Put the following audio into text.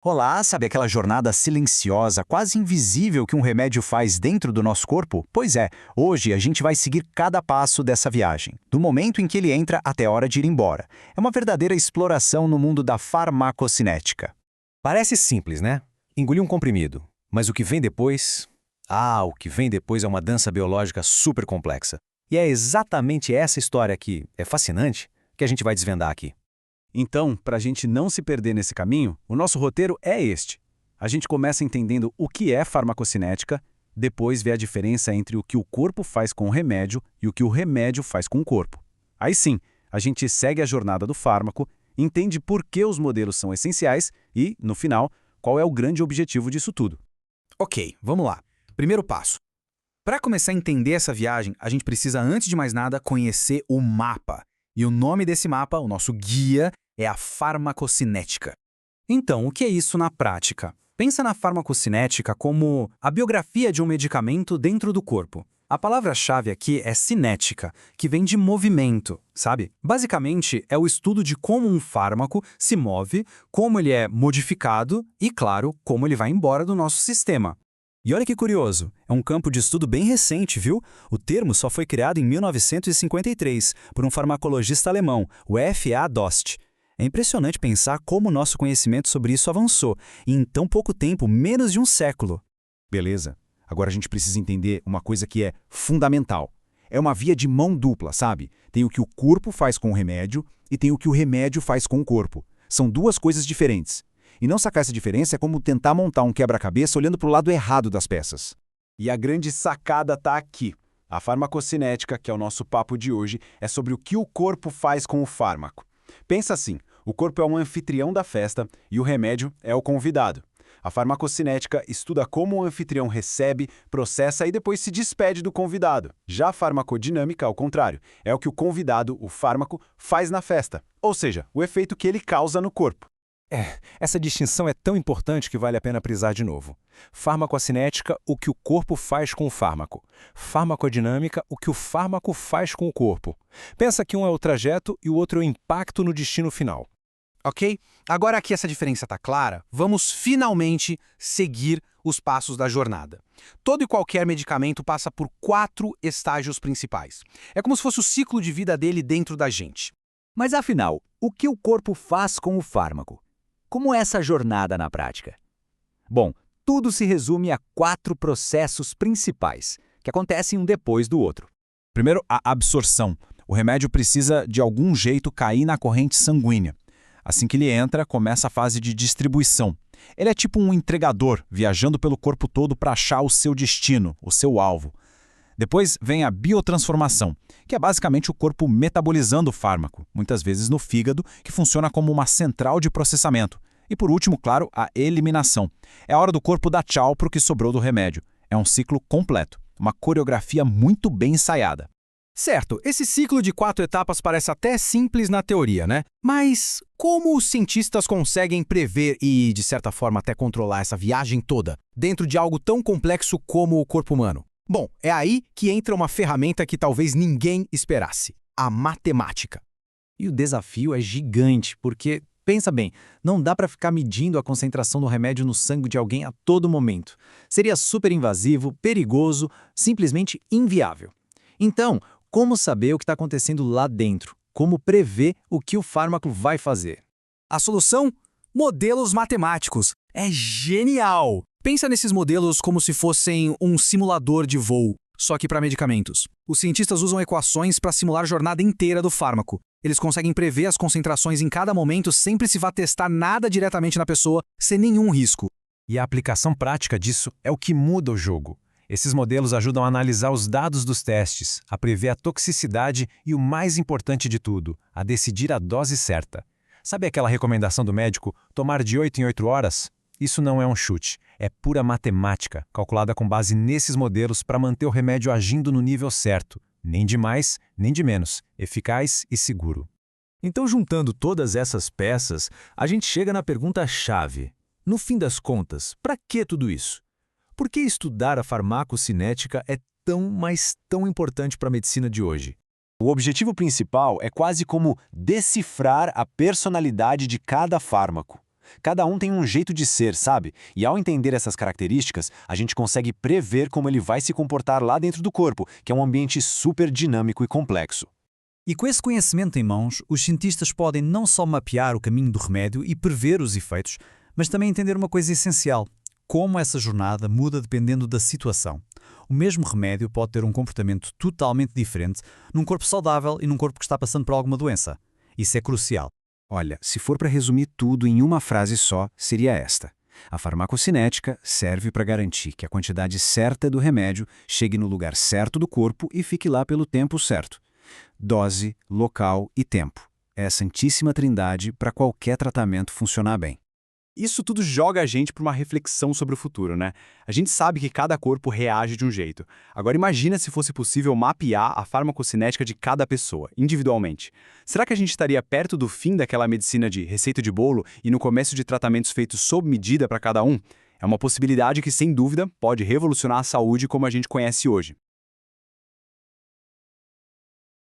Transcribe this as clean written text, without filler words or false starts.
Olá, sabe aquela jornada silenciosa, quase invisível que um remédio faz dentro do nosso corpo? Pois é, hoje a gente vai seguir cada passo dessa viagem, do momento em que ele entra até a hora de ir embora. É uma verdadeira exploração no mundo da farmacocinética. Parece simples, né? Engolir um comprimido. Mas o que vem depois? O que vem depois é uma dança biológica super complexa. E é exatamente essa história que é fascinante que a gente vai desvendar aqui. Então, para a gente não se perder nesse caminho, o nosso roteiro é este. A gente começa entendendo o que é farmacocinética, depois vê a diferença entre o que o corpo faz com o remédio e o que o remédio faz com o corpo. Aí sim, a gente segue a jornada do fármaco, entende por que os modelos são essenciais e, no final, qual é o grande objetivo disso tudo. Ok, vamos lá. Primeiro passo. Para começar a entender essa viagem, a gente precisa, antes de mais nada, conhecer o mapa. E o nome desse mapa, o nosso guia, é a farmacocinética. Então, o que é isso na prática? Pensa na farmacocinética como a biografia de um medicamento dentro do corpo. A palavra-chave aqui é cinética, que vem de movimento, sabe? Basicamente, é o estudo de como um fármaco se move, como ele é modificado e, claro, como ele vai embora do nosso sistema. E olha que curioso, é um campo de estudo bem recente, viu? O termo só foi criado em 1953 por um farmacologista alemão, o F.A. Dost. É impressionante pensar como o nosso conhecimento sobre isso avançou, e em tão pouco tempo, menos de um século. Beleza. Agora a gente precisa entender uma coisa que é fundamental. É uma via de mão dupla, sabe? Tem o que o corpo faz com o remédio e tem o que o remédio faz com o corpo. São duas coisas diferentes. E não sacar essa diferença é como tentar montar um quebra-cabeça olhando para o lado errado das peças. E a grande sacada está aqui. A farmacocinética, que é o nosso papo de hoje, é sobre o que o corpo faz com o fármaco. Pensa assim, o corpo é um anfitrião da festa e o remédio é o convidado. A farmacocinética estuda como o anfitrião recebe, processa e depois se despede do convidado. Já a farmacodinâmica, ao contrário, é o que o convidado, o fármaco, faz na festa, ou seja, o efeito que ele causa no corpo. Essa distinção é tão importante que vale a pena frisar de novo. Farmacocinética, o que o corpo faz com o fármaco. Farmacodinâmica, o que o fármaco faz com o corpo. Pensa que um é o trajeto e o outro é o impacto no destino final. Ok? Agora que essa diferença está clara, vamos finalmente seguir os passos da jornada. Todo e qualquer medicamento passa por 4 estágios principais. É como se fosse o ciclo de vida dele dentro da gente. Mas afinal, o que o corpo faz com o fármaco? Como é essa jornada na prática? Bom, tudo se resume a 4 processos principais, que acontecem um depois do outro. Primeiro, a absorção. O remédio precisa, de algum jeito, cair na corrente sanguínea. Assim que ele entra, começa a fase de distribuição. Ele é tipo um entregador, viajando pelo corpo todo para achar o seu destino, o seu alvo. Depois vem a biotransformação, que é basicamente o corpo metabolizando o fármaco, muitas vezes no fígado, que funciona como uma central de processamento. E por último, claro, a eliminação. É a hora do corpo dar tchau para o que sobrou do remédio. É um ciclo completo, uma coreografia muito bem ensaiada. Certo, esse ciclo de 4 etapas parece até simples na teoria, né? Mas como os cientistas conseguem prever e, de certa forma, até controlar essa viagem toda dentro de algo tão complexo como o corpo humano? Bom, é aí que entra uma ferramenta que talvez ninguém esperasse: a matemática. E o desafio é gigante, porque, pensa bem, não dá para ficar medindo a concentração do remédio no sangue de alguém a todo momento. Seria super invasivo, perigoso, simplesmente inviável. Então, como saber o que está acontecendo lá dentro? Como prever o que o fármaco vai fazer? A solução? Modelos matemáticos. É genial! Pensa nesses modelos como se fossem um simulador de voo, só que para medicamentos. Os cientistas usam equações para simular a jornada inteira do fármaco. Eles conseguem prever as concentrações em cada momento sem precisar testar nada diretamente na pessoa, sem nenhum risco. E a aplicação prática disso é o que muda o jogo. Esses modelos ajudam a analisar os dados dos testes, a prever a toxicidade e, o mais importante de tudo, a decidir a dose certa. Sabe aquela recomendação do médico, tomar de 8 em 8 horas? Isso não é um chute, é pura matemática, calculada com base nesses modelos para manter o remédio agindo no nível certo, nem de mais, nem de menos, eficaz e seguro. Então, juntando todas essas peças, a gente chega na pergunta-chave. No fim das contas, para que tudo isso? Por que estudar a farmacocinética é tão importante para a medicina de hoje? O objetivo principal é quase como decifrar a personalidade de cada fármaco. Cada um tem um jeito de ser, sabe? E ao entender essas características, a gente consegue prever como ele vai se comportar lá dentro do corpo, que é um ambiente super dinâmico e complexo. E com esse conhecimento em mãos, os cientistas podem não só mapear o caminho do remédio e prever os efeitos, mas também entender uma coisa essencial: como essa jornada muda dependendo da situação. O mesmo remédio pode ter um comportamento totalmente diferente num corpo saudável e num corpo que está passando por alguma doença. Isso é crucial. Olha, se for para resumir tudo em uma frase só, seria esta. A farmacocinética serve para garantir que a quantidade certa do remédio chegue no lugar certo do corpo e fique lá pelo tempo certo. Dose, local e tempo. É a santíssima trindade para qualquer tratamento funcionar bem. Isso tudo joga a gente para uma reflexão sobre o futuro, né? A gente sabe que cada corpo reage de um jeito. Agora imagina se fosse possível mapear a farmacocinética de cada pessoa, individualmente. Será que a gente estaria perto do fim daquela medicina de receita de bolo e no começo de tratamentos feitos sob medida para cada um? É uma possibilidade que, sem dúvida, pode revolucionar a saúde como a gente conhece hoje.